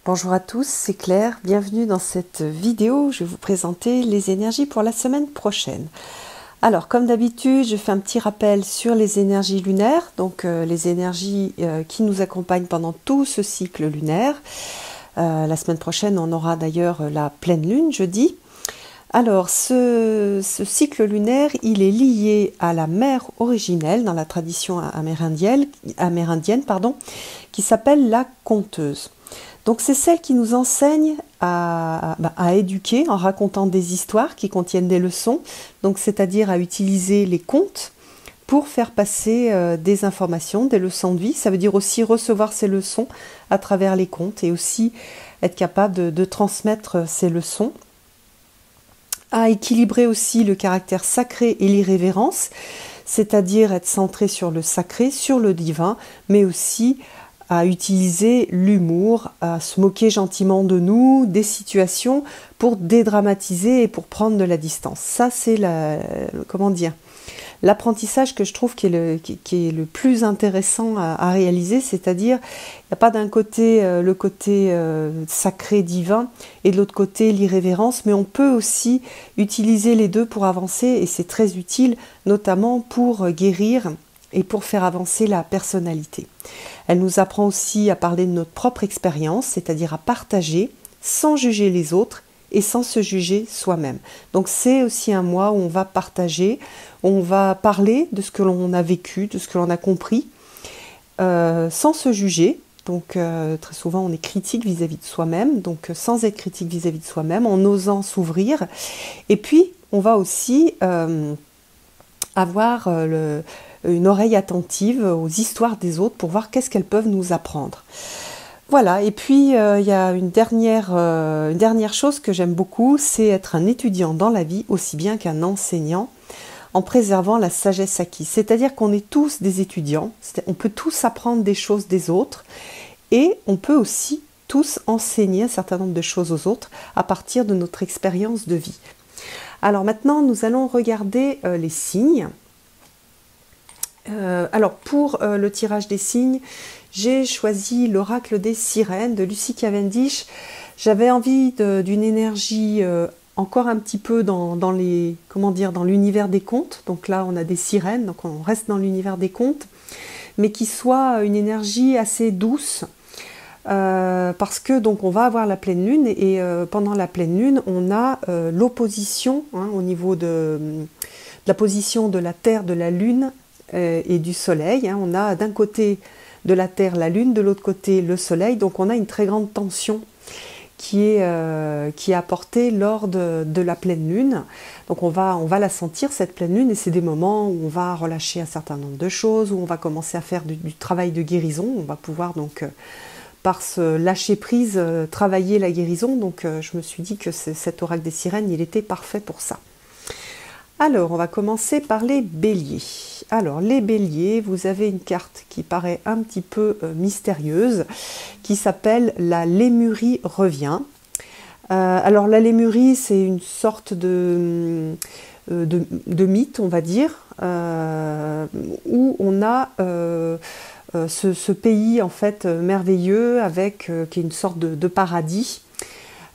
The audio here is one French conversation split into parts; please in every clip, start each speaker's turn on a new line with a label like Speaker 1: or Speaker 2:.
Speaker 1: Bonjour à tous, c'est Claire, bienvenue dans cette vidéo où je vais vous présenter les énergies pour la semaine prochaine. Alors comme d'habitude, je fais un petit rappel sur les énergies lunaires, donc les énergies qui nous accompagnent pendant tout ce cycle lunaire. La semaine prochaine, on aura d'ailleurs la pleine lune jeudi. Alors ce cycle lunaire, il est lié à la mère originelle dans la tradition amérindienne, qui s'appelle la conteuse. Donc c'est celle qui nous enseigne à éduquer en racontant des histoires qui contiennent des leçons, donc c'est-à-dire à utiliser les contes pour faire passer des informations, des leçons de vie. Ça veut dire aussi recevoir ces leçons à travers les contes et aussi être capable de transmettre ces leçons. À équilibrer aussi le caractère sacré et l'irrévérence, c'est-à-dire être centré sur le sacré, sur le divin, mais aussi à utiliser l'humour, à se moquer gentiment de nous, des situations, pour dédramatiser et pour prendre de la distance. Ça, c'est l'apprentissage que je trouve qui est le plus intéressant à réaliser, c'est-à-dire, il n'y a pas d'un côté le côté sacré, divin, et de l'autre côté l'irrévérence, mais on peut aussi utiliser les deux pour avancer, et c'est très utile, notamment pour guérir et pour faire avancer la personnalité. Elle nous apprend aussi à parler de notre propre expérience, c'est-à-dire à partager sans juger les autres et sans se juger soi-même. Donc c'est aussi un mois où on va partager, on va parler de ce que l'on a vécu, de ce que l'on a compris, sans se juger. Donc très souvent on est critique vis-à-vis de soi-même, donc sans être critique vis-à-vis de soi-même, en osant s'ouvrir. Et puis on va aussi avoir une oreille attentive aux histoires des autres pour voir qu'est-ce qu'elles peuvent nous apprendre. Voilà, et puis il y a une dernière chose que j'aime beaucoup, c'est être un étudiant dans la vie aussi bien qu'un enseignant en préservant la sagesse acquise. C'est-à-dire qu'on est tous des étudiants, on peut tous apprendre des choses des autres et on peut aussi tous enseigner un certain nombre de choses aux autres à partir de notre expérience de vie. Alors maintenant, nous allons regarder les signes. Alors pour le tirage des signes, j'ai choisi l'oracle des sirènes de Lucy Cavendish. J'avais envie d'une énergie encore un petit peu dans l'univers des contes. Donc là, on a des sirènes, donc on reste dans l'univers des contes, mais qui soit une énergie assez douce. Parce que donc on va avoir la pleine lune et pendant la pleine lune on a l'opposition au niveau de la position de la Terre, de la Lune et du Soleil. On a d'un côté de la Terre la Lune, de l'autre côté le Soleil, donc on a une très grande tension qui est apportée lors de la pleine lune. Donc on va la sentir cette pleine lune et c'est des moments où on va relâcher un certain nombre de choses, où on va commencer à faire du travail de guérison, on va pouvoir donc par ce lâcher prise, travailler la guérison. Donc je me suis dit que cet oracle des sirènes, il était parfait pour ça. Alors, on va commencer par les béliers. Alors, les béliers, vous avez une carte qui paraît un petit peu mystérieuse, qui s'appelle la Lémurie revient. Alors, la Lémurie, c'est une sorte de mythe, on va dire, où on a ce pays en fait merveilleux avec qui est une sorte de paradis.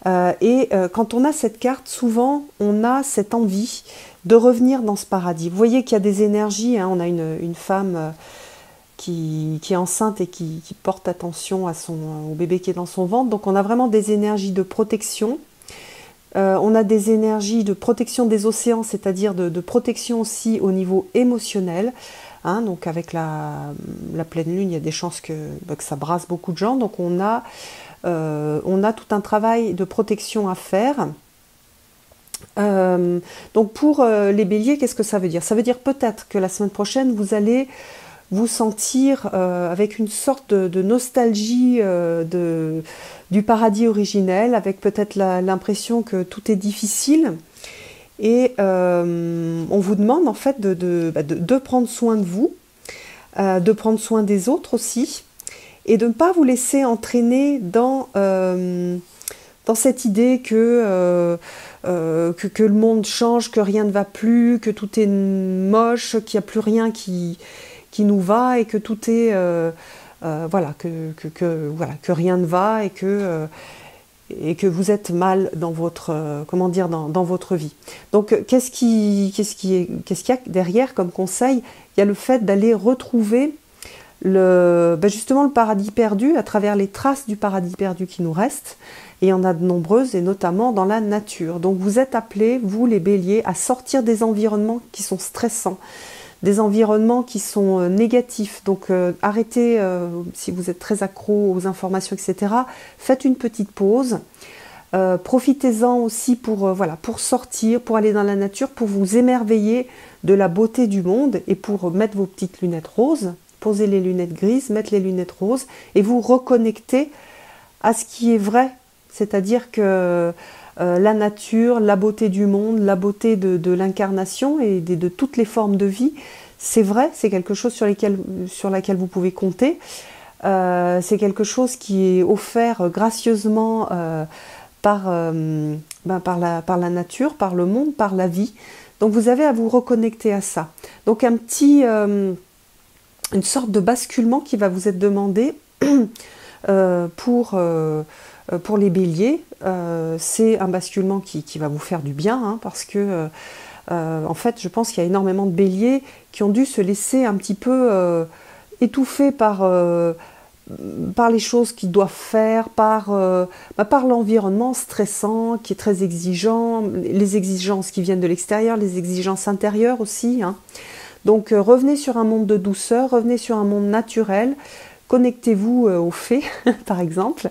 Speaker 1: Quand on a cette carte, souvent on a cette envie de revenir dans ce paradis. Vous voyez qu'il y a des énergies, on a une femme qui est enceinte et qui porte attention au bébé qui est dans son ventre, donc on a vraiment des énergies de protection. On a des énergies de protection des océans, c'est-à-dire de protection aussi au niveau émotionnel. Donc avec la pleine lune, il y a des chances que ça brasse beaucoup de gens. Donc on a tout un travail de protection à faire. Donc pour les béliers, qu'est-ce que ça veut dire? Ça veut dire peut-être que la semaine prochaine, vous allez vous sentir avec une sorte de nostalgie du paradis originel, avec peut-être l'impression que tout est difficile. Et on vous demande en fait de prendre soin de vous, de prendre soin des autres aussi, et de ne pas vous laisser entraîner dans cette idée que le monde change, que rien ne va plus, que tout est moche, qu'il n'y a plus rien qui nous va et que tout est voilà, voilà, que rien ne va et que vous êtes mal dans votre, comment dire, dans votre vie. Donc, qu'est-ce qu'il y a derrière comme conseil? Il y a le fait d'aller retrouver justement le paradis perdu à travers les traces du paradis perdu qui nous restent. Et il y en a de nombreuses, et notamment dans la nature. Donc vous êtes appelés, vous les béliers, à sortir des environnements qui sont stressants, des environnements qui sont négatifs. Donc arrêtez, si vous êtes très accro aux informations, etc., faites une petite pause. Profitez-en aussi pour, voilà, pour sortir, pour aller dans la nature, pour vous émerveiller de la beauté du monde et pour mettre vos petites lunettes roses, poser les lunettes grises, mettre les lunettes roses et vous reconnecter à ce qui est vrai. C'est-à-dire que la nature, la beauté du monde, la beauté de l'incarnation et de toutes les formes de vie, c'est vrai, c'est quelque chose sur laquelle vous pouvez compter. C'est quelque chose qui est offert gracieusement par la nature, par le monde, par la vie. Donc vous avez à vous reconnecter à ça. Donc une sorte de basculement qui va vous être demandé pour les béliers. C'est un basculement qui va vous faire du bien, hein, parce que en fait je pense qu'il y a énormément de béliers qui ont dû se laisser un petit peu étouffer par les choses qu'ils doivent faire, par l'environnement stressant qui est très exigeant, les exigences qui viennent de l'extérieur, les exigences intérieures aussi, hein. Donc revenez sur un monde de douceur, revenez sur un monde naturel, connectez-vous aux fées par exemple,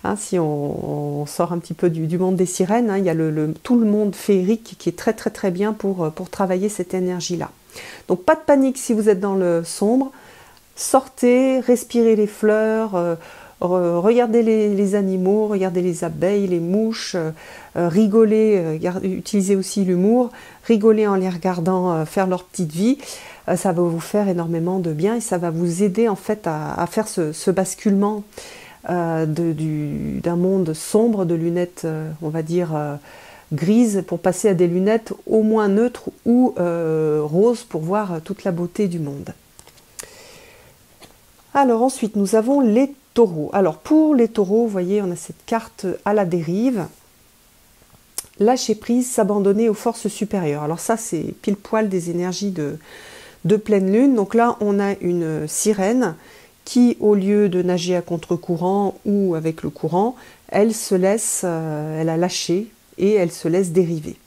Speaker 1: hein, si on sort un petit peu du monde des sirènes, hein, il y a tout le monde féerique qui est très très très bien pour travailler cette énergie-là. Donc pas de panique si vous êtes dans le sombre, sortez, respirez les fleurs, regardez les animaux, regardez les abeilles, les mouches, rigolez, utilisez aussi l'humour, rigolez en les regardant faire leur petite vie, ça va vous faire énormément de bien et ça va vous aider en fait à faire ce basculement d'un monde sombre, de lunettes, on va dire, grises, pour passer à des lunettes au moins neutres ou roses pour voir toute la beauté du monde. Alors ensuite, nous avons les taureaux. Alors pour les taureaux, vous voyez, on a cette carte à la dérive. Lâcher prise, s'abandonner aux forces supérieures. Alors ça, c'est pile poil des énergies de pleine lune. Donc là, on a une sirène qui, au lieu de nager à contre-courant ou avec le courant, elle a lâché et elle se laisse dériver.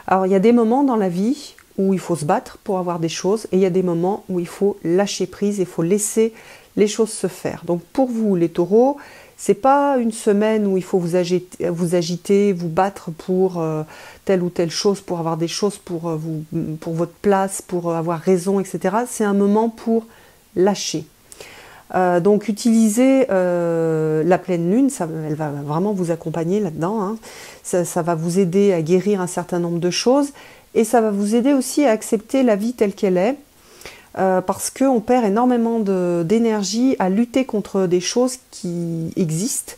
Speaker 1: Alors il y a des moments dans la vie où il faut se battre pour avoir des choses et il y a des moments où il faut lâcher prise et il faut laisser les choses se faire. Donc pour vous les taureaux, c'est pas une semaine où il faut vous agiter, vous battre pour telle ou telle chose, pour avoir des choses pour votre place, pour avoir raison, etc. C'est un moment pour lâcher. Donc utilisez la pleine lune, elle va vraiment vous accompagner là-dedans, hein. Ça va vous aider à guérir un certain nombre de choses et ça va vous aider aussi à accepter la vie telle qu'elle est, parce qu'on perd énormément d'énergie à lutter contre des choses qui existent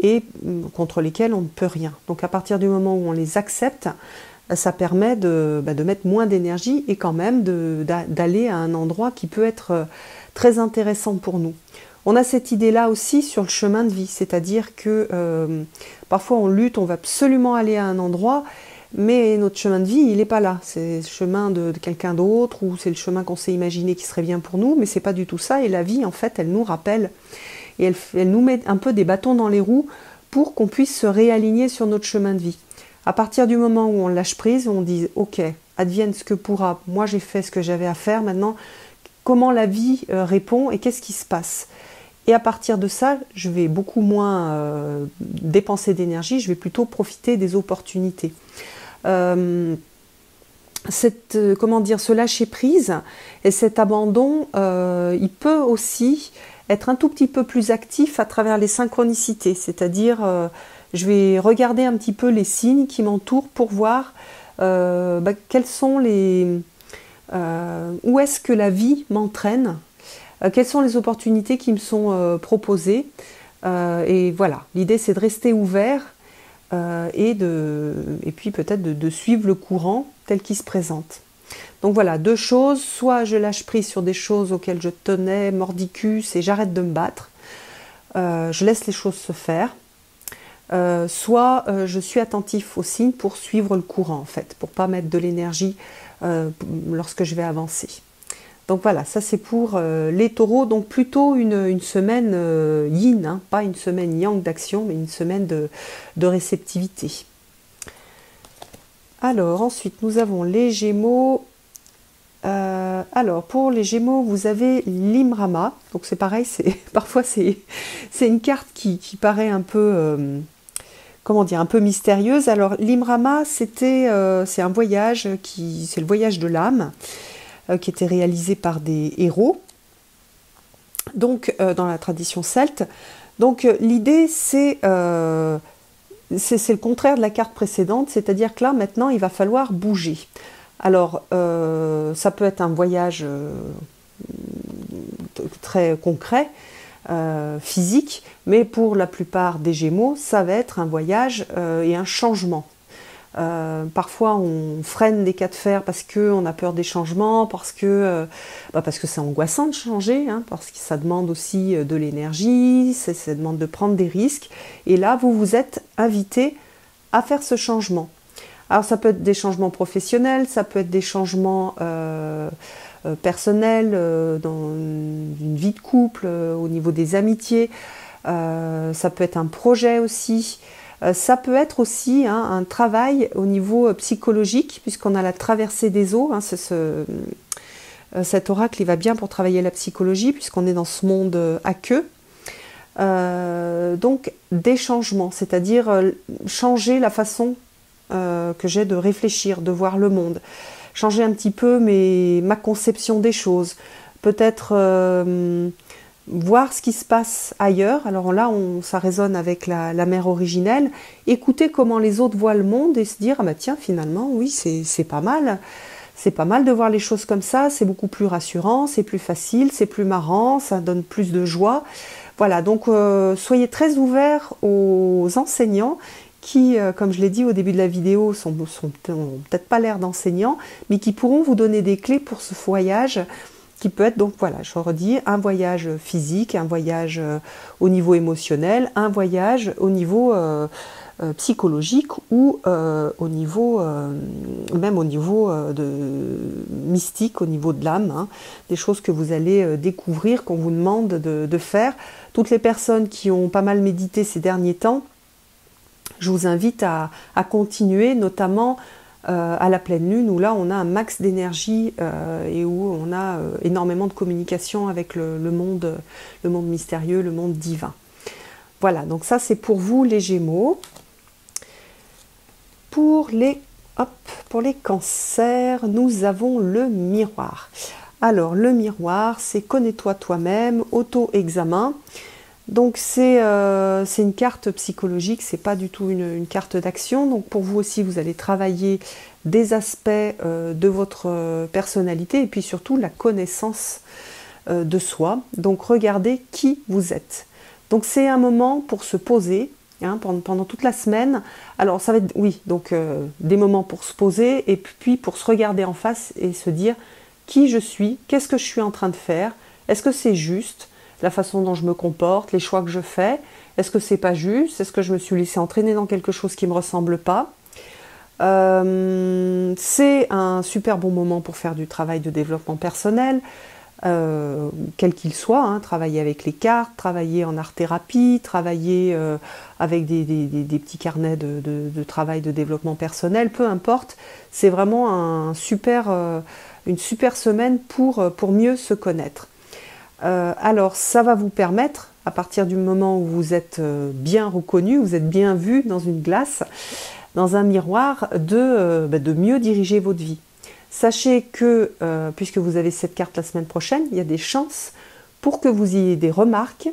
Speaker 1: et contre lesquelles on ne peut rien. Donc à partir du moment où on les accepte, ça permet de mettre moins d'énergie et quand même d'aller à un endroit qui peut être très intéressant pour nous. On a cette idée-là aussi sur le chemin de vie, c'est-à-dire que parfois on lutte, on va absolument aller à un endroit, mais notre chemin de vie, il n'est pas là. C'est le chemin de quelqu'un d'autre ou c'est le chemin qu'on s'est imaginé qui serait bien pour nous, mais c'est pas du tout ça. Et la vie, en fait, elle nous rappelle et elle nous met un peu des bâtons dans les roues pour qu'on puisse se réaligner sur notre chemin de vie. À partir du moment où on lâche prise, on dit « Ok, advienne ce que pourra, moi j'ai fait ce que j'avais à faire, maintenant comment la vie répond et qu'est-ce qui se passe ?» Et à partir de ça, je vais beaucoup moins dépenser d'énergie, je vais plutôt profiter des opportunités. Ce lâcher prise et cet abandon, il peut aussi être un tout petit peu plus actif à travers les synchronicités, c'est-à-dire je vais regarder un petit peu les signes qui m'entourent pour voir quels sont où est-ce que la vie m'entraîne, quelles sont les opportunités qui me sont proposées, et voilà, l'idée c'est de rester ouvert et puis peut-être de suivre le courant tel qu'il se présente. Donc voilà, deux choses, soit je lâche prise sur des choses auxquelles je tenais mordicus et j'arrête de me battre, je laisse les choses se faire, soit je suis attentif aux signes pour suivre le courant en fait, pour pas mettre de l'énergie lorsque je vais avancer. Donc voilà, ça c'est pour les taureaux, donc plutôt une semaine yin, hein, pas une semaine yang d'action, mais une semaine de réceptivité. Alors ensuite nous avons les Gémeaux. Alors pour les Gémeaux, vous avez l'Imrama, donc c'est pareil, parfois c'est une carte qui paraît un peu, comment dire, un peu mystérieuse. Alors l'Imrama, c'est un voyage c'est le voyage de l'âme, qui était réalisé par des héros, donc dans la tradition celte. Donc l'idée c'est le contraire de la carte précédente, c'est-à-dire que là maintenant il va falloir bouger. Alors ça peut être un voyage très concret, physique, mais pour la plupart des Gémeaux, ça va être un voyage et un changement. Parfois on freine des cas de fer parce qu'on a peur des changements, parce que c'est angoissant de changer, hein, parce que ça demande aussi de l'énergie, ça demande de prendre des risques, et là vous vous êtes invité à faire ce changement. Alors ça peut être des changements professionnels, ça peut être des changements personnels, dans une vie de couple, au niveau des amitiés, ça peut être un projet aussi, ça peut être aussi un travail au niveau psychologique, puisqu'on a la traversée des eaux, hein, cet oracle il va bien pour travailler la psychologie, puisqu'on est dans ce monde aqueux. Donc des changements, c'est-à-dire changer la façon que j'ai de réfléchir, de voir le monde, changer un petit peu ma conception des choses, peut-être voir ce qui se passe ailleurs. Alors là, ça résonne avec la mère originelle, écouter comment les autres voient le monde et se dire ah bah tiens, finalement oui, c'est pas mal. C'est pas mal de voir les choses comme ça, c'est beaucoup plus rassurant, c'est plus facile, c'est plus marrant, ça donne plus de joie. Voilà, donc soyez très ouverts aux enseignants qui, comme je l'ai dit au début de la vidéo, sont peut-être pas l'air d'enseignants, mais qui pourront vous donner des clés pour ce voyage, qui peut être, donc voilà, je redis, un voyage physique, un voyage au niveau émotionnel, un voyage au niveau psychologique ou au niveau, même au niveau mystique, au niveau de l'âme, hein, des choses que vous allez découvrir, qu'on vous demande de faire. Toutes les personnes qui ont pas mal médité ces derniers temps, je vous invite à continuer, notamment à la pleine lune, où là on a un max d'énergie et où on a énormément de communication avec le monde mystérieux, le monde divin. Voilà, donc ça c'est pour vous les Gémeaux. Pour les cancers, nous avons le miroir. Alors le miroir, c'est connais-toi toi-même, auto-examen. Donc c'est une carte psychologique, c'est pas du tout une carte d'action. Donc pour vous aussi, vous allez travailler des aspects de votre personnalité et puis surtout la connaissance de soi. Donc regardez qui vous êtes. Donc c'est un moment pour se poser, hein, pendant toute la semaine. Alors ça va être, oui, donc des moments pour se poser et puis pour se regarder en face et se dire qui je suis, qu'est-ce que je suis en train de faire, est-ce que c'est juste la façon dont je me comporte, les choix que je fais, est-ce que c'est pas juste, est-ce que je me suis laissé entraîner dans quelque chose qui me ressemble pas. C'est un super bon moment pour faire du travail de développement personnel, quel qu'il soit, hein, travailler avec les cartes, travailler en art-thérapie, travailler avec des petits carnets de travail de développement personnel, peu importe, c'est vraiment une super semaine pour mieux se connaître. Alors ça va vous permettre, à partir du moment où vous êtes bien reconnu, vous êtes bien vu dans une glace, dans un miroir, de mieux diriger votre vie. Sachez que, puisque vous avez cette carte la semaine prochaine, il y a des chances pour que vous ayez des remarques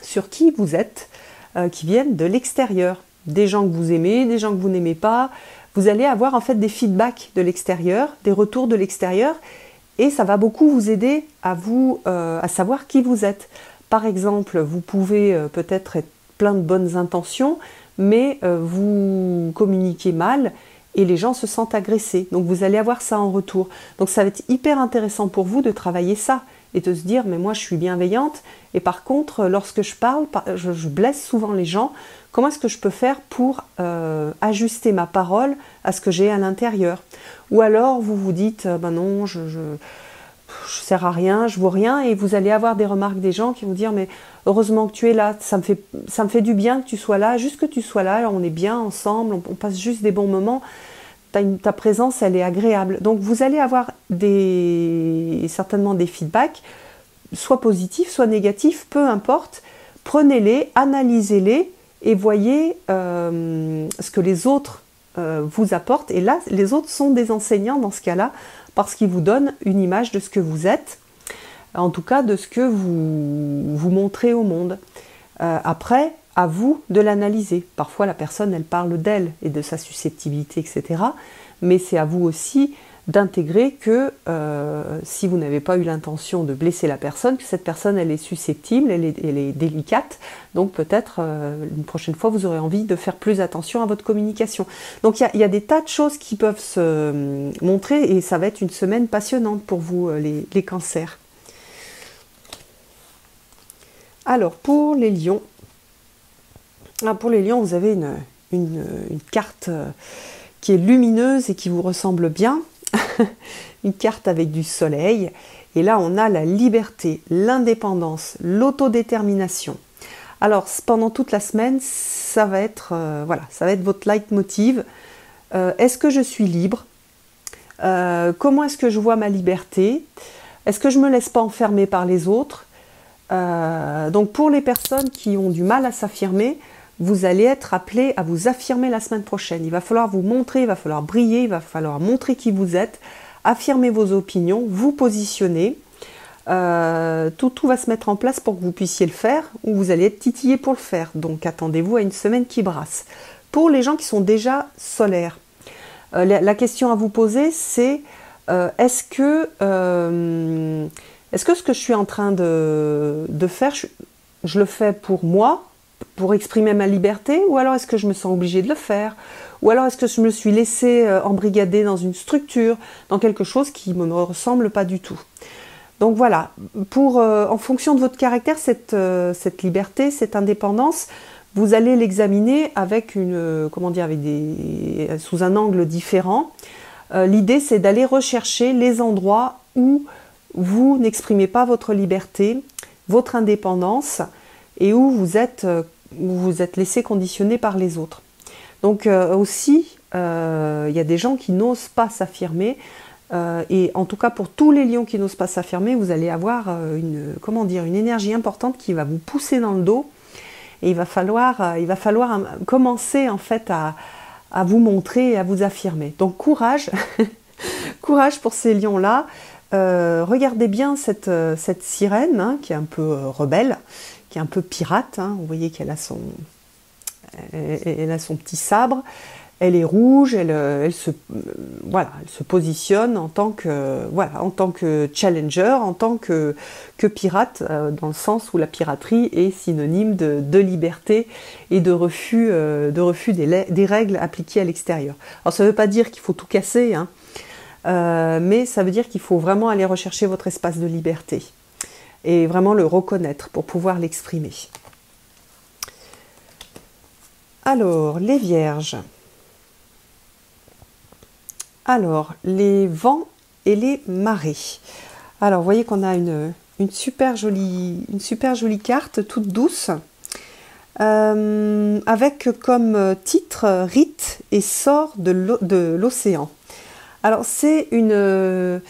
Speaker 1: sur qui vous êtes, qui viennent de l'extérieur. Des gens que vous aimez, des gens que vous n'aimez pas. Vous allez avoir en fait des feedbacks de l'extérieur, des retours de l'extérieur, et ça va beaucoup vous aider à savoir qui vous êtes. Par exemple, vous pouvez peut-être être plein de bonnes intentions, mais vous communiquez mal et les gens se sentent agressés. Donc vous allez avoir ça en retour. Donc ça va être hyper intéressant pour vous de travailler ça et de se dire mais moi je suis bienveillante et par contre lorsque je parle, je blesse souvent les gens. Comment est-ce que je peux faire pour ajuster ma parole à ce que j'ai à l'intérieur? Ou alors vous vous dites ben non, je sers à rien, je vaux rien, et vous allez avoir des remarques des gens qui vont dire mais heureusement que tu es là, ça me fait du bien que tu sois là, juste que tu sois là, on est bien ensemble, on passe juste des bons moments, ta présence elle est agréable. Donc vous allez avoir certainement des feedbacks, soit positifs, soit négatifs, peu importe, prenez-les, analysez-les et voyez ce que les autres vous apportent. Et là, les autres sont des enseignants dans ce cas-là, parce qu'ils vous donnent une image de ce que vous êtes, en tout cas de ce que vous montrez au monde. Après, à vous de l'analyser. Parfois, la personne, elle parle d'elle et de sa susceptibilité, etc. Mais c'est à vous aussi d'intégrer que si vous n'avez pas eu l'intention de blesser la personne, que cette personne, elle est susceptible, elle est délicate, donc peut-être une prochaine fois, vous aurez envie de faire plus attention à votre communication. Donc il y a des tas de choses qui peuvent se montrer et ça va être une semaine passionnante pour vous, les cancers. Alors, pour les lions, vous avez une carte qui est lumineuse et qui vous ressemble bien. Une carte avec du soleil. Et là, on a la liberté, l'indépendance, l'autodétermination. Alors, pendant toute la semaine, ça va être votre leitmotiv. Est-ce que je suis libre? Comment est-ce que je vois ma liberté? Est-ce que je ne me laisse pas enfermer par les autres? Donc pour les personnes qui ont du mal à s'affirmer, vous allez être appelés à vous affirmer la semaine prochaine. Il va falloir vous montrer, il va falloir briller, il va falloir montrer qui vous êtes, affirmer vos opinions, vous positionner. Tout va se mettre en place pour que vous puissiez le faire, ou vous allez être titillé pour le faire. Donc attendez-vous à une semaine qui brasse. Pour les gens qui sont déjà solaires, la question à vous poser, c'est est-ce que ce que je suis en train de faire, je le fais pour moi, pour exprimer ma liberté, ou alors est-ce que je me sens obligée de le faire? Ou alors est-ce que je me suis laissée embrigader dans une structure, dans quelque chose qui ne me ressemble pas du tout? Donc voilà, en fonction de votre caractère, cette liberté, cette indépendance, vous allez l'examiner avec sous un angle différent. L'idée, c'est d'aller rechercher les endroits où vous n'exprimez pas votre liberté, votre indépendance, et où vous êtes laissé conditionner par les autres. Donc aussi, il y a des gens qui n'osent pas s'affirmer, et en tout cas pour tous les lions qui n'osent pas s'affirmer, vous allez avoir une énergie importante qui va vous pousser dans le dos, et il va falloir commencer en fait à vous montrer et à vous affirmer. Donc courage, courage pour ces lions-là. Regardez bien cette sirène hein, qui est un peu rebelle, qui est un peu pirate. Hein. Vous voyez qu'elle a son petit sabre. Elle est rouge. Elle se positionne en tant que challenger, en tant que pirate, dans le sens où la piraterie est synonyme de liberté et de refus des règles appliquées à l'extérieur. Alors ça ne veut pas dire qu'il faut tout casser, hein. Mais ça veut dire qu'il faut vraiment aller rechercher votre espace de liberté et vraiment le reconnaître pour pouvoir l'exprimer. Alors, les vierges. Alors, les vents et les marées. Alors, vous voyez qu'on a une super jolie carte, toute douce, avec comme titre « Rite et sort de l'océan ». Alors c'est une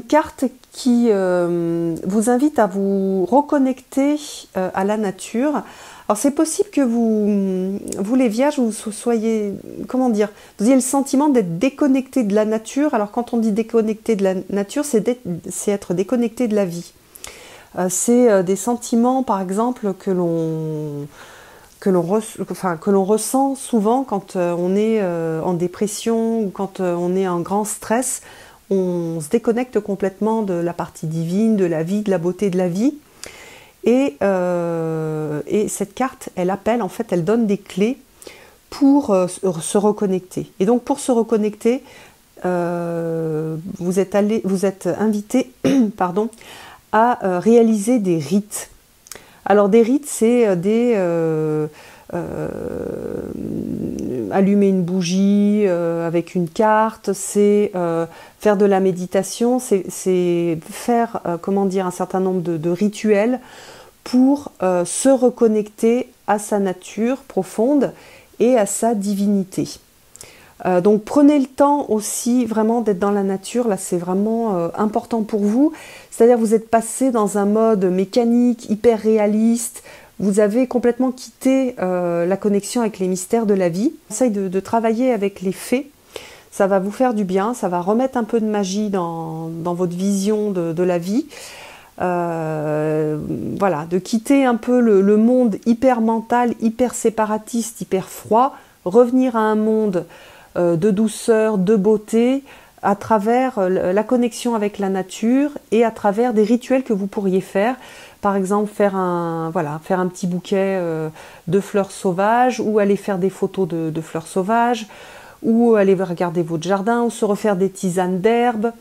Speaker 1: carte qui vous invite à vous reconnecter à la nature. Alors c'est possible que vous les vierges, vous soyez, vous ayez le sentiment d'être déconnecté de la nature. Alors quand on dit déconnecté de la nature, c'est être déconnecté de la vie. C'est des sentiments par exemple que l'on ressent souvent quand on est en dépression ou quand on est en grand stress. On se déconnecte complètement de la partie divine, de la vie, de la beauté de la vie. Et cette carte, elle donne des clés pour se reconnecter. Et donc pour se reconnecter, vous êtes invité pardon, à réaliser des rites. Alors des rites, c'est allumer une bougie avec une carte, c'est faire de la méditation, c'est faire comment dire, un certain nombre de rituels pour se reconnecter à sa nature profonde et à sa divinité. Donc prenez le temps aussi vraiment d'être dans la nature, là c'est vraiment important pour vous, c'est-à-dire vous êtes passé dans un mode mécanique, hyper réaliste, vous avez complètement quitté la connexion avec les mystères de la vie. Essaye de travailler avec les fées, ça va vous faire du bien, ça va remettre un peu de magie dans votre vision de la vie. Voilà, de quitter un peu le monde hyper mental, hyper séparatiste, hyper froid, revenir à un monde de douceur, de beauté, à travers la connexion avec la nature et à travers des rituels que vous pourriez faire. Par exemple, faire un petit bouquet de fleurs sauvages, ou aller faire des photos de fleurs sauvages, ou aller regarder votre jardin, ou se refaire des tisanes d'herbes.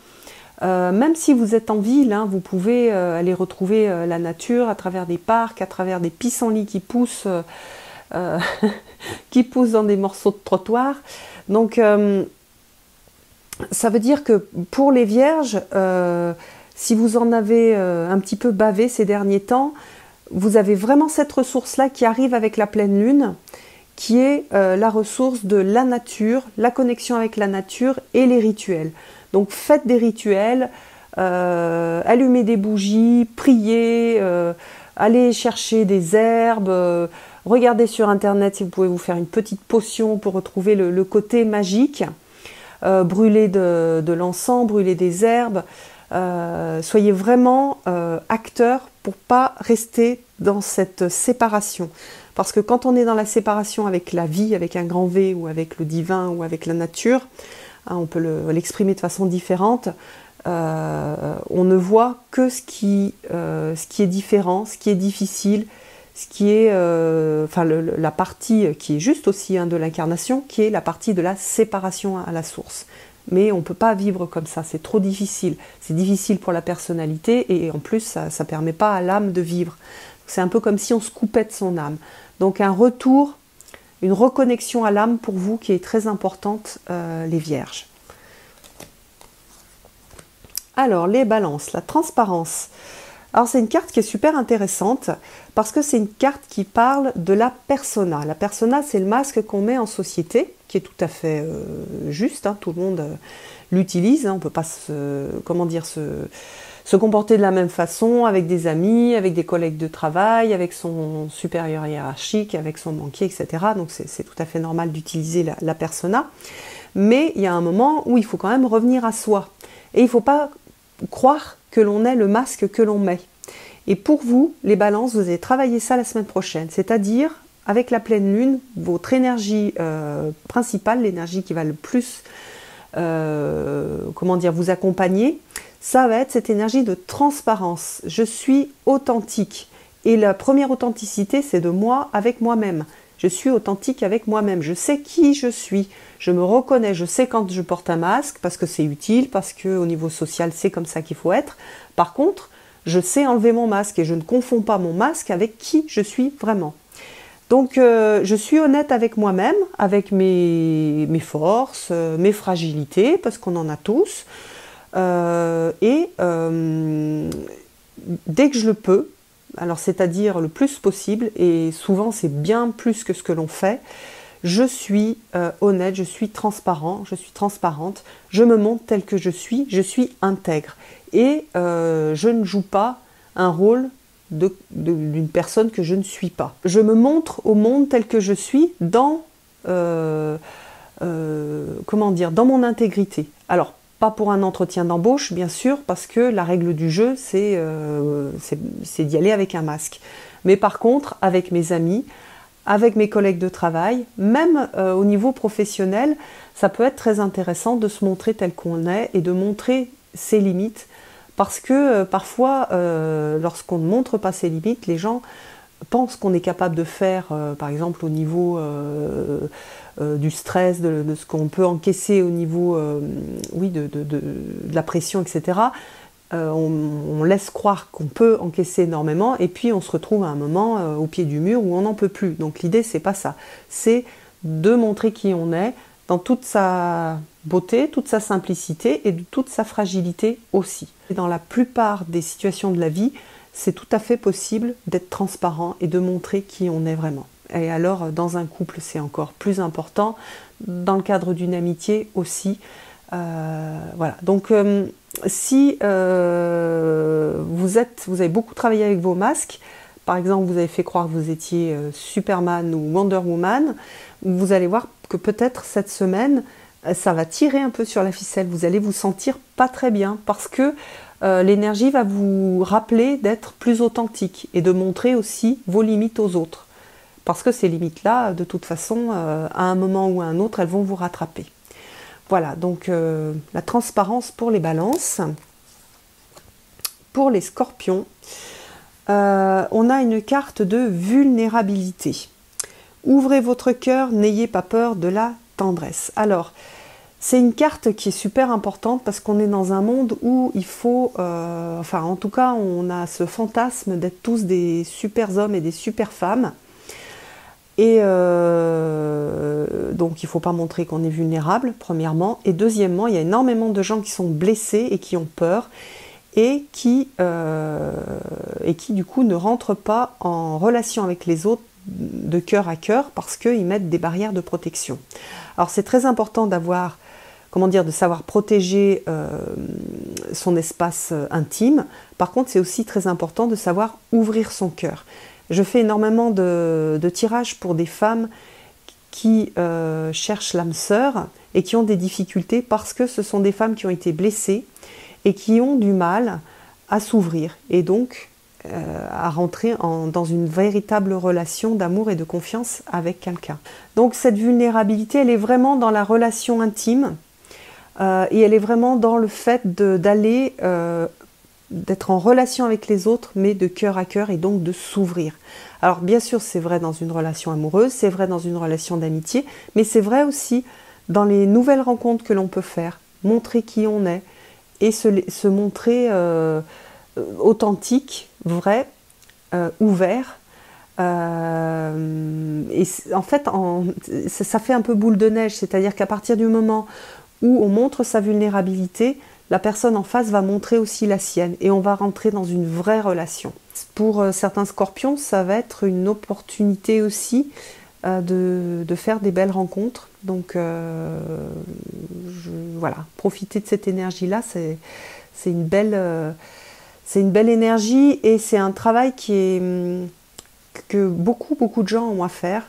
Speaker 1: Même si vous êtes en ville, hein, vous pouvez aller retrouver la nature à travers des parcs, à travers des pissenlits qui poussent, qui poussent dans des morceaux de trottoir. Donc, ça veut dire que pour les vierges, si vous en avez un petit peu bavé ces derniers temps, vous avez vraiment cette ressource-là qui arrive avec la pleine lune, qui est la ressource de la nature, la connexion avec la nature et les rituels. Donc faites des rituels, allumez des bougies, priez, allez chercher des herbes, regardez sur internet si vous pouvez vous faire une petite potion pour retrouver le côté magique, brûlez de l'encens, brûlez des herbes, soyez vraiment acteurs pour pas rester dans cette séparation. Parce que quand on est dans la séparation avec la vie, avec un grand V, ou avec le divin, ou avec la nature, hein, on peut l'exprimer de façon différente, on ne voit que ce qui est différent, ce qui est difficile, ce qui est la partie qui est juste aussi, hein, de l'incarnation, qui est la partie de la séparation à la source. Mais on ne peut pas vivre comme ça, c'est trop difficile. C'est difficile pour la personnalité, et en plus ça ne permet pas à l'âme de vivre. C'est un peu comme si on se coupait de son âme. Donc un retour, une reconnexion à l'âme pour vous qui est très importante, les vierges. Alors les balances, la transparence. Alors c'est une carte qui est super intéressante parce que c'est une carte qui parle de la persona. La persona, c'est le masque qu'on met en société, qui est tout à fait juste, hein, tout le monde l'utilise, hein, on ne peut pas se comporter de la même façon avec des amis, avec des collègues de travail, avec son supérieur hiérarchique, avec son banquier, etc. Donc c'est tout à fait normal d'utiliser la persona. Mais il y a un moment où il faut quand même revenir à soi. Et il ne faut pas croire que l'on est le masque que l'on met. Et pour vous, les balances, vous allez travailler ça la semaine prochaine. C'est-à-dire, avec la pleine lune, votre énergie principale, l'énergie qui va le plus vous accompagner, ça va être cette énergie de transparence. Je suis authentique. Et la première authenticité, c'est de moi avec moi-même. Je suis authentique avec moi-même. Je sais qui je suis. Je me reconnais. Je sais quand je porte un masque parce que c'est utile, parce qu'au niveau social, c'est comme ça qu'il faut être. Par contre, je sais enlever mon masque et je ne confonds pas mon masque avec qui je suis vraiment. Donc, je suis honnête avec moi-même, avec mes forces, mes fragilités, parce qu'on en a tous. Dès que je le peux, alors c'est-à-dire le plus possible, et souvent c'est bien plus que ce que l'on fait, je suis honnête, je suis transparent, je suis transparente, je me montre tel que je suis intègre. Et je ne joue pas un rôle d'une personne que je ne suis pas. Je me montre au monde tel que je suis dans mon intégrité. Alors, pas pour un entretien d'embauche, bien sûr, parce que la règle du jeu, c'est d'y aller avec un masque. Mais par contre, avec mes amis, avec mes collègues de travail, même au niveau professionnel, ça peut être très intéressant de se montrer tel qu'on est et de montrer ses limites. Parce que parfois, lorsqu'on ne montre pas ses limites, les gens pense qu'on est capable de faire, par exemple au niveau du stress, de ce qu'on peut encaisser au niveau oui, de la pression, etc. On laisse croire qu'on peut encaisser énormément et puis on se retrouve à un moment au pied du mur où on n'en peut plus. Donc l'idée, c'est pas ça. C'est de montrer qui on est dans toute sa beauté, toute sa simplicité et de toute sa fragilité aussi. Et dans la plupart des situations de la vie, c'est tout à fait possible d'être transparent et de montrer qui on est vraiment. Et alors, dans un couple, c'est encore plus important. Dans le cadre d'une amitié aussi. Voilà. Donc, si vous avez beaucoup travaillé avec vos masques, par exemple, vous avez fait croire que vous étiez Superman ou Wonder Woman, vous allez voir que peut-être cette semaine, ça va tirer un peu sur la ficelle. Vous allez vous sentir pas très bien parce que l'énergie va vous rappeler d'être plus authentique et de montrer aussi vos limites aux autres. Parce que ces limites-là, de toute façon, à un moment ou à un autre, elles vont vous rattraper. Voilà, donc la transparence pour les balances. Pour les scorpions, on a une carte de vulnérabilité. Ouvrez votre cœur, n'ayez pas peur de la tendresse. Alors, c'est une carte qui est super importante parce qu'on est dans un monde où il faut, enfin en tout cas on a ce fantasme d'être tous des super hommes et des super femmes. Et donc il ne faut pas montrer qu'on est vulnérable, premièrement. Et deuxièmement, il y a énormément de gens qui sont blessés et qui ont peur et qui du coup ne rentrent pas en relation avec les autres de cœur à cœur parce qu'ils mettent des barrières de protection. Alors c'est très important d'avoir, comment dire, de savoir protéger son espace intime. Par contre, c'est aussi très important de savoir ouvrir son cœur. Je fais énormément de tirages pour des femmes qui cherchent l'âme sœur et qui ont des difficultés parce que ce sont des femmes qui ont été blessées et qui ont du mal à s'ouvrir et donc à rentrer dans une véritable relation d'amour et de confiance avec quelqu'un. Donc cette vulnérabilité, elle est vraiment dans la relation intime et elle est vraiment dans le fait d'aller d'être en relation avec les autres, mais de cœur à cœur et donc de s'ouvrir. Alors bien sûr, c'est vrai dans une relation amoureuse, c'est vrai dans une relation d'amitié, mais c'est vrai aussi dans les nouvelles rencontres que l'on peut faire, montrer qui on est et se montrer authentique, vrai, ouvert. Et en fait, ça fait un peu boule de neige, c'est-à-dire qu'à partir du moment où on montre sa vulnérabilité, la personne en face va montrer aussi la sienne et on va rentrer dans une vraie relation. Pour certains scorpions, ça va être une opportunité aussi de faire des belles rencontres. Donc voilà, profiter de cette énergie-là, c'est une belle énergie et c'est un travail que beaucoup de gens ont à faire.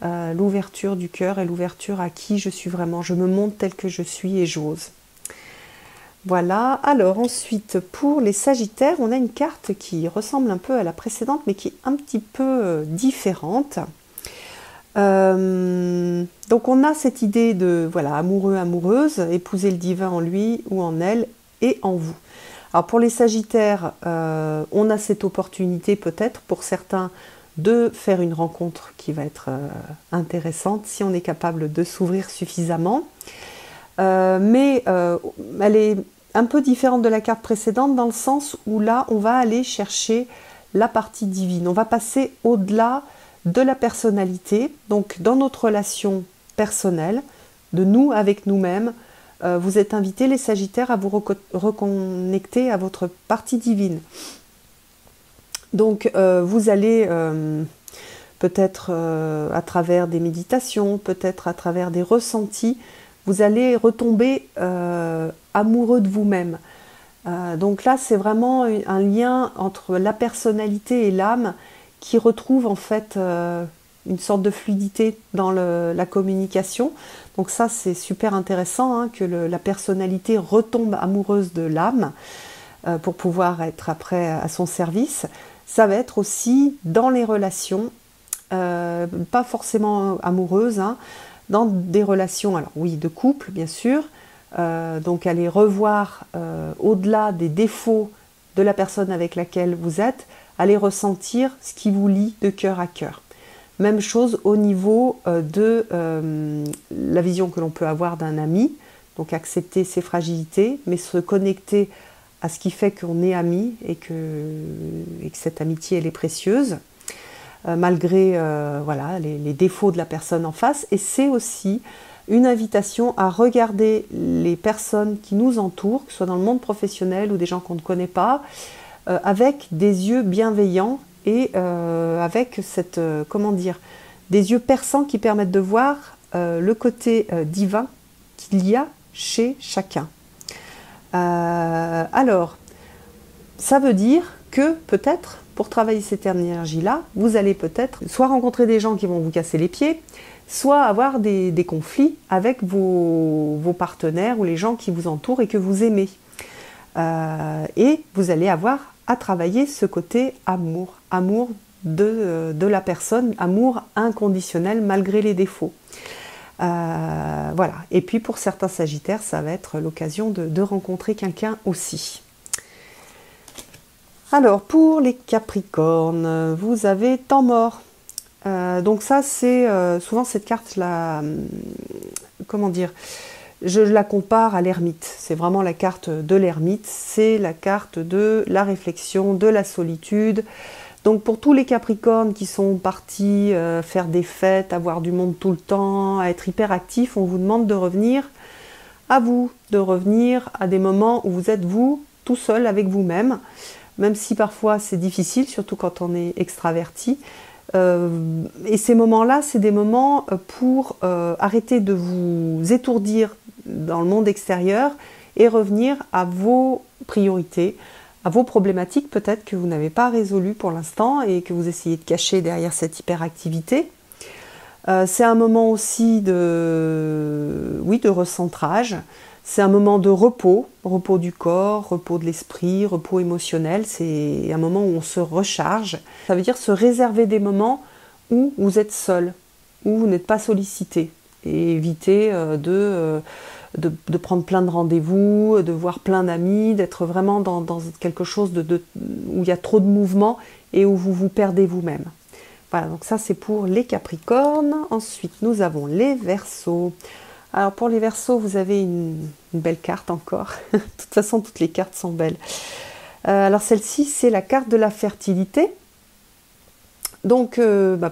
Speaker 1: L'ouverture du cœur et l'ouverture à qui je suis vraiment. Je me montre telle que je suis et j'ose. Voilà, alors ensuite pour les Sagittaires, on a une carte qui ressemble un peu à la précédente mais qui est un petit peu différente. Donc on a cette idée de voilà, amoureux, amoureuse, épouser le divin en lui ou en elle et en vous. Alors pour les Sagittaires, on a cette opportunité peut-être pour certains de faire une rencontre qui va être intéressante si on est capable de s'ouvrir suffisamment. Mais elle est un peu différente de la carte précédente dans le sens où là on va aller chercher la partie divine, on va passer au-delà de la personnalité, donc dans notre relation personnelle, de nous avec nous-mêmes, vous êtes invités les Sagittaires à vous reconnecter à votre partie divine. Donc vous allez peut-être à travers des méditations, peut-être à travers des ressentis, vous allez retomber amoureux de vous-même. Donc là, c'est vraiment un lien entre la personnalité et l'âme qui retrouve en fait une sorte de fluidité dans la communication. Donc ça, c'est super intéressant hein, que la personnalité retombe amoureuse de l'âme pour pouvoir être après à son service. Ça va être aussi dans les relations, pas forcément amoureuses, hein, dans des relations, alors oui, de couple bien sûr, donc aller revoir au-delà des défauts de la personne avec laquelle vous êtes, allez ressentir ce qui vous lie de cœur à cœur. Même chose au niveau de la vision que l'on peut avoir d'un ami, donc accepter ses fragilités, mais se connecter à ce qui fait qu'on est amis et que cette amitié elle est précieuse, malgré voilà, les défauts de la personne en face. Et c'est aussi une invitation à regarder les personnes qui nous entourent, que ce soit dans le monde professionnel ou des gens qu'on ne connaît pas, avec des yeux bienveillants et avec cette, comment dire, des yeux perçants qui permettent de voir le côté divin qu'il y a chez chacun. Alors, ça veut dire que peut-être, pour travailler cette énergie-là, vous allez peut-être soit rencontrer des gens qui vont vous casser les pieds, soit avoir des conflits avec vos partenaires ou les gens qui vous entourent et que vous aimez. Et vous allez avoir à travailler ce côté amour, amour de la personne, amour inconditionnel malgré les défauts. Voilà. Et puis pour certains Sagittaires, ça va être l'occasion de rencontrer quelqu'un aussi. Alors pour les Capricornes, vous avez temps mort. Donc ça c'est souvent cette carte là, comment dire, je la compare à l'ermite. C'est vraiment la carte de l'ermite, c'est la carte de la réflexion, de la solitude. Donc pour tous les Capricornes qui sont partis faire des fêtes, avoir du monde tout le temps, à être hyper actifs, on vous demande de revenir à vous, de revenir à des moments où vous êtes vous, tout seul avec vous-même, même si parfois c'est difficile, surtout quand on est extraverti. Et ces moments-là, c'est des moments pour arrêter de vous étourdir dans le monde extérieur et revenir à vos priorités, à vos problématiques peut-être que vous n'avez pas résolues pour l'instant et que vous essayez de cacher derrière cette hyperactivité. C'est un moment aussi de, oui, de recentrage, c'est un moment de repos, repos du corps, repos de l'esprit, repos émotionnel, c'est un moment où on se recharge. Ça veut dire se réserver des moments où vous êtes seul, où vous n'êtes pas sollicité et éviter de prendre plein de rendez-vous, de voir plein d'amis, d'être vraiment dans quelque chose où il y a trop de mouvement et où vous vous perdez vous-même. Voilà, donc ça c'est pour les Capricornes. Ensuite, nous avons les Verseaux. Alors pour les Verseaux, vous avez une belle carte encore. De toute façon, toutes les cartes sont belles. Alors celle-ci, c'est la carte de la fertilité. Donc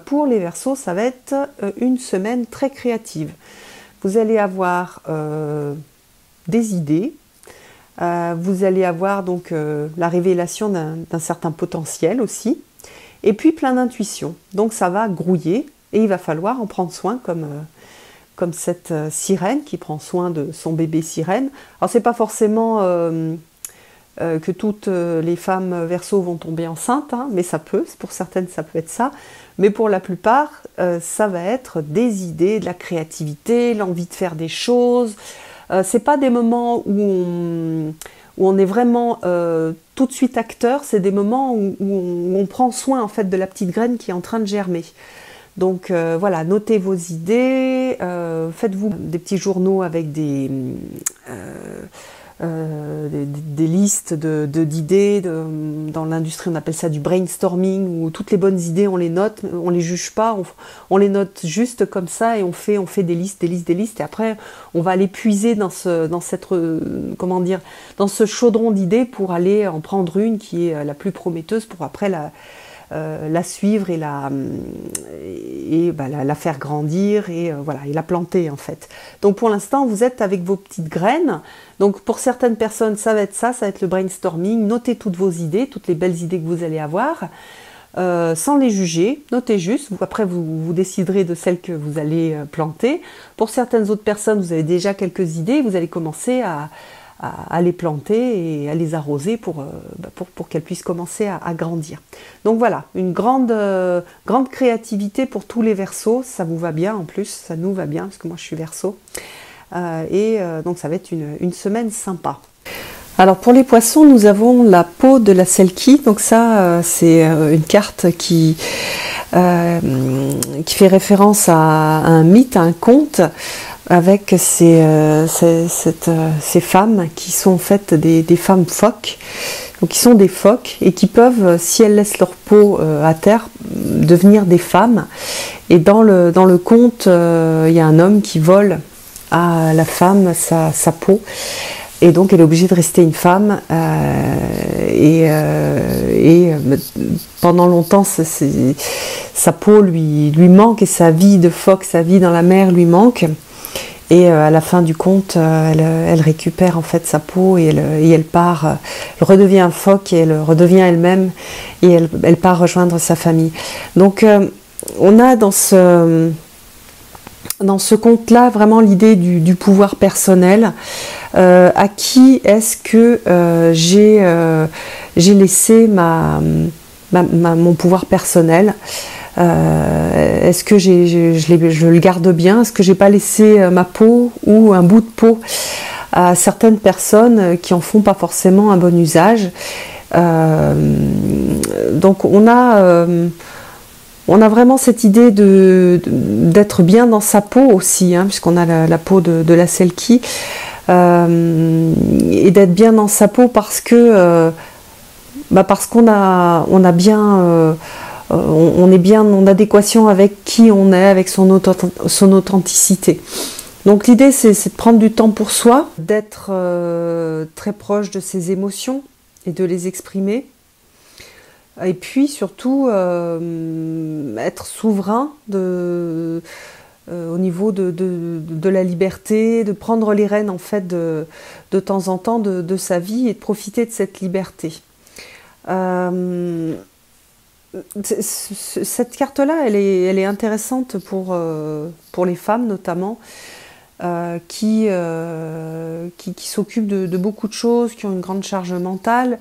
Speaker 1: pour les Verseaux, ça va être une semaine très créative. Vous allez avoir des idées, vous allez avoir donc la révélation d'un certain potentiel aussi, et puis plein d'intuition. Donc ça va grouiller et il va falloir en prendre soin comme cette sirène qui prend soin de son bébé sirène. Alors c'est pas forcément que toutes les femmes Verseaux vont tomber enceintes, hein, mais ça peut, pour certaines ça peut être ça. Mais pour la plupart, ça va être des idées, de la créativité, l'envie de faire des choses. C'est pas des moments où on est vraiment tout de suite acteur, c'est des moments où on prend soin en fait de la petite graine qui est en train de germer. Donc voilà, notez vos idées, faites-vous des petits journaux avec des listes d'idées. Dans l'industrie, on appelle ça du brainstorming, où toutes les bonnes idées, on les note, on les juge pas, on les note juste comme ça et on fait des listes, et après on va aller puiser dans ce chaudron d'idées pour aller en prendre une qui est la plus prometteuse pour après la suivre et la faire grandir et voilà, et la planter en fait. Donc pour l'instant vous êtes avec vos petites graines. Donc pour certaines personnes ça va être le brainstorming. Notez toutes vos idées, toutes les belles idées que vous allez avoir, sans les juger. Notez juste. Après vous déciderez de celles que vous allez planter. Pour certaines autres personnes vous avez déjà quelques idées. Vous allez commencer à les planter et à les arroser pour qu'elles puissent commencer à grandir. Donc voilà, une grande créativité pour tous les Verseaux, ça vous va bien en plus, ça nous va bien, parce que moi je suis Verseau. Donc ça va être une semaine sympa. Alors pour les Poissons, nous avons la peau de la Selkie, donc ça c'est une carte qui fait référence à un mythe, à un conte, avec ces femmes qui sont en fait des femmes phoques donc qui sont des phoques et qui peuvent, si elles laissent leur peau à terre, devenir des femmes. Et dans le conte, il y a un homme qui vole à la femme sa peau. Et donc elle est obligée de rester une femme pendant longtemps sa peau lui manque et sa vie de phoque, sa vie dans la mer lui manque. Et à la fin du conte, elle récupère en fait sa peau et elle part, elle redevient un phoque et elle redevient elle-même et elle part rejoindre sa famille. Donc on a dans ce conte-là vraiment l'idée du pouvoir personnel. À qui est-ce que j'ai laissé mon pouvoir personnel? Est-ce que je le garde bien? Est-ce que j'ai pas laissé ma peau ou un bout de peau à certaines personnes qui en font pas forcément un bon usage? Donc on a vraiment cette idée d'être bien dans sa peau aussi, hein, puisqu'on a la peau de la Selkie, et d'être bien dans sa peau parce qu'on a bien, on est bien en adéquation avec qui on est, avec son authenticité. Donc l'idée c'est de prendre du temps pour soi, d'être très proche de ses émotions et de les exprimer. Et puis surtout être souverain au niveau de la liberté, de prendre les rênes en fait de temps en temps de sa vie et de profiter de cette liberté. Cette carte-là, elle est intéressante pour les femmes notamment, qui s'occupent de beaucoup de choses, qui ont une grande charge mentale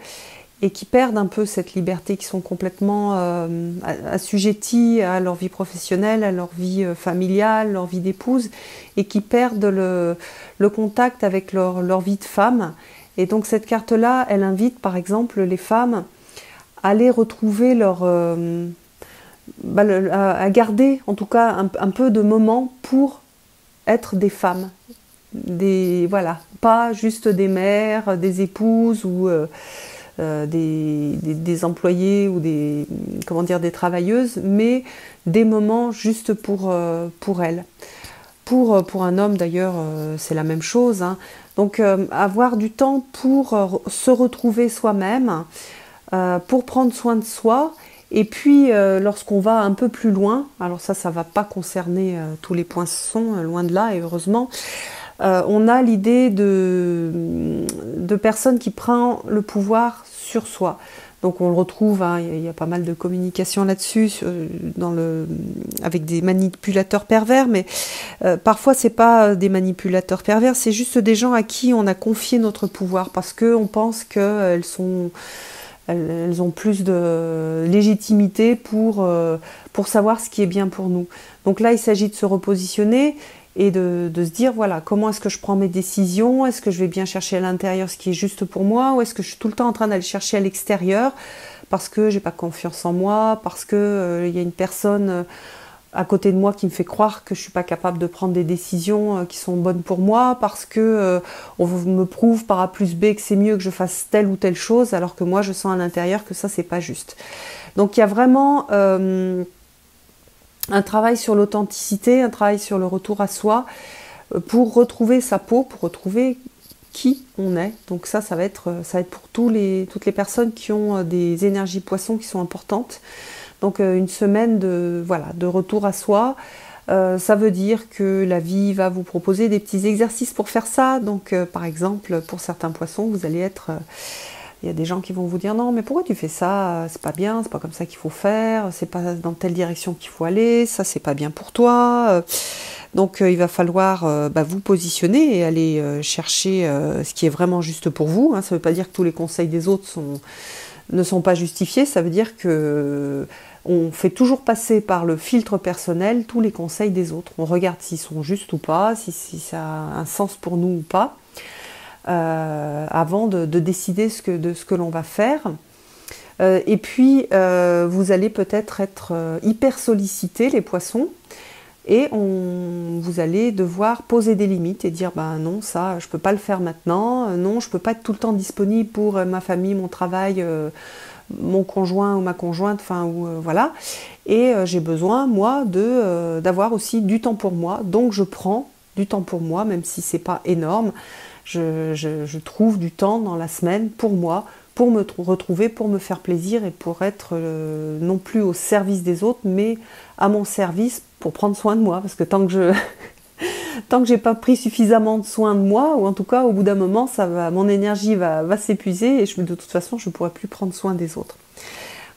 Speaker 1: et qui perdent un peu cette liberté, qui sont complètement assujetties à leur vie professionnelle, à leur vie familiale, leur vie d'épouse, et qui perdent le contact avec leur vie de femme. Et donc cette carte-là, elle invite par exemple les femmes à aller retrouver à garder en tout cas un peu de moments pour être des femmes. Voilà, pas juste des mères, des épouses ou des employés ou des travailleuses, mais des moments juste pour elles. Pour un homme d'ailleurs, c'est la même chose, hein. Donc avoir du temps pour se retrouver soi-même, pour prendre soin de soi. Et puis lorsqu'on va un peu plus loin, alors ça va pas concerner tous les poissons, loin de là, et heureusement, on a l'idée de personnes qui prennent le pouvoir sur soi. Donc on le retrouve, hein, il y a pas mal de communication là-dessus, avec des manipulateurs pervers, mais parfois c'est pas des manipulateurs pervers, c'est juste des gens à qui on a confié notre pouvoir, parce qu'on pense qu'elles ont plus de légitimité pour savoir ce qui est bien pour nous. Donc là, il s'agit de se repositionner et de se dire, voilà, comment est-ce que je prends mes décisions? Est-ce que je vais bien chercher à l'intérieur ce qui est juste pour moi? Ou est-ce que je suis tout le temps en train d'aller chercher à l'extérieur parce que j'ai pas confiance en moi, parce que y a une personne à côté de moi qui me fait croire que je suis pas capable de prendre des décisions qui sont bonnes pour moi, parce que on me prouve par A plus B que c'est mieux que je fasse telle ou telle chose, alors que moi je sens à l'intérieur que ça c'est pas juste. Donc il y a vraiment un travail sur l'authenticité, un travail sur le retour à soi, pour retrouver sa peau, pour retrouver qui on est. Donc ça va être pour toutes les personnes qui ont des énergies poissons qui sont importantes. Donc une semaine de retour à soi. Ça veut dire que la vie va vous proposer des petits exercices pour faire ça. Donc par exemple, pour certains poissons, vous allez être... il y a des gens qui vont vous dire non, mais pourquoi tu fais ça? C'est pas bien, c'est pas comme ça qu'il faut faire, c'est pas dans telle direction qu'il faut aller, ça c'est pas bien pour toi. Donc il va falloir vous positionner et aller chercher ce qui est vraiment juste pour vous. Hein. Ça veut pas dire que tous les conseils des autres ne sont pas justifiés, ça veut dire que on fait toujours passer par le filtre personnel tous les conseils des autres. On regarde s'ils sont justes ou pas, si ça a un sens pour nous ou pas. Avant de décider de ce que l'on va faire. Et puis, vous allez peut-être être hyper sollicité, les poissons, Et vous allez devoir poser des limites et dire ben non, ça je peux pas le faire maintenant, non je peux pas être tout le temps disponible pour ma famille, mon travail, mon conjoint ou ma conjointe, enfin voilà. Et j'ai besoin moi d'avoir aussi du temps pour moi, donc je prends du temps pour moi, même si c'est pas énorme. Je trouve du temps dans la semaine pour moi, pour me retrouver, pour me faire plaisir et pour être non plus au service des autres, mais à mon service pour prendre soin de moi. Parce que tant que j'ai pas pris suffisamment de soin de moi, ou en tout cas au bout d'un moment, mon énergie va s'épuiser et de toute façon je ne pourrai plus prendre soin des autres.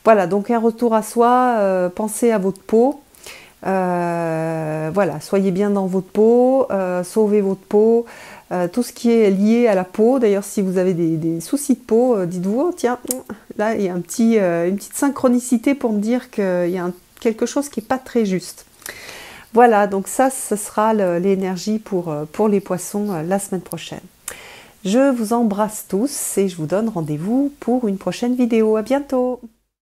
Speaker 1: Voilà, donc un retour à soi, pensez à votre peau. Voilà, soyez bien dans votre peau, sauvez votre peau, tout ce qui est lié à la peau. D'ailleurs, si vous avez des soucis de peau, dites-vous, oh, tiens, là il y a une petite synchronicité pour me dire qu'il y a quelque chose qui n'est pas très juste. Voilà, donc ça, ce sera l'énergie pour les poissons la semaine prochaine. Je vous embrasse tous et je vous donne rendez-vous pour une prochaine vidéo. À bientôt!